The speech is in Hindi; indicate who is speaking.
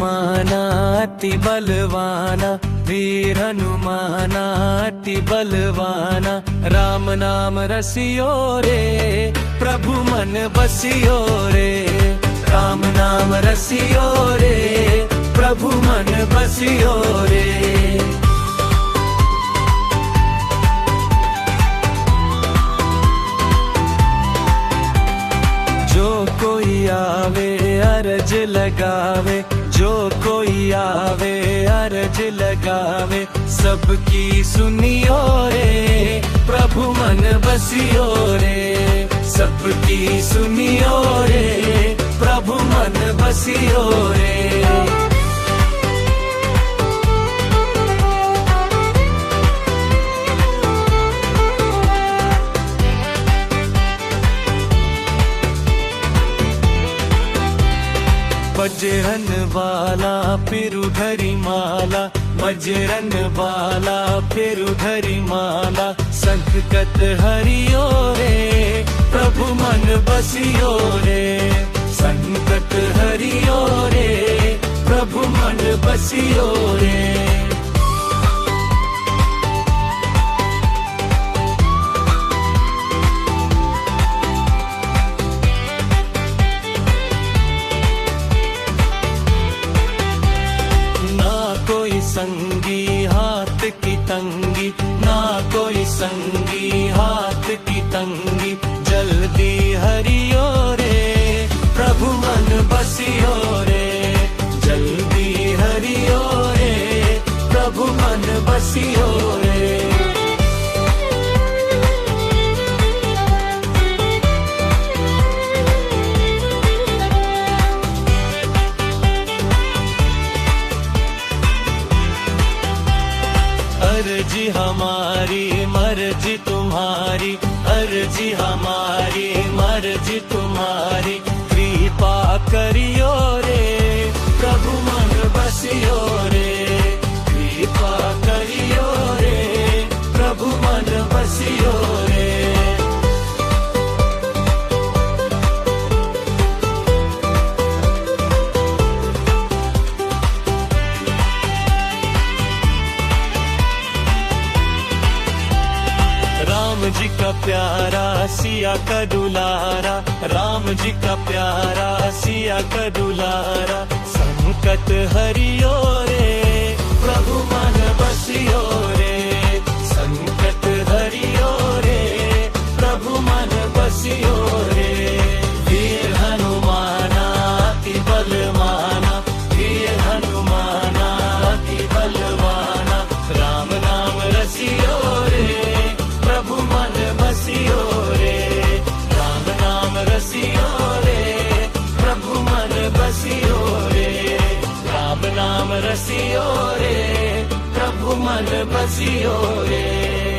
Speaker 1: हनुमाना अति बलवाना, वीर हनुमाना अति बलवाना। राम नाम रसियो रे, प्रभु मन बसियो रे। राम नाम रसियो रे, प्रभु मन बसियो रे। जो कोई आवे अर्ज लगावे, जो कोई आवे अर्ज लगावे, सबकी सुनियो रे, प्रभु मन बसियो रे। सबकी सुनियो रे, प्रभु मन बसियो रे। बजरन वाला फिर धरी माला, बजरन वाला फिर धरी माला। संकट हरियो रे, प्रभु मन बसियो रे। संकट हरियो रे, प्रभु मन बसियो रे। संगी हाथ की तंगी, ना कोई संगी हाथ की तंगी। जल्दी हरियो रे, प्रभु मन बसियो रे। जल्दी हरियो रे, प्रभु मन बसियो रे। अर्जी हमारी मर्जी तुम्हारी, अर्जी हमारी मर्जी तुम्हारी। कृपा करियो रे, प्रभु मन बसियो रे। कृपा करियो रे, प्रभु मन बसियो रे। राम जी का प्यारा सिया का दुलारा, राम जी का प्यारा सिया का दुलारा। संकट हरियो रे, प्रभु मन बसियो रे। संकट हरियो रे, प्रभु मन बसियो रे। वीर हनुमाना अति बलवाना, वीर हनुमाना अति बलवाना। राम नाम रसियो रे, प्रभु मन बसियो रे। राम नाम रसियो रे, प्रभु मन बसियो रे। राम नाम रसियो रे, प्रभु मन बसियो रे।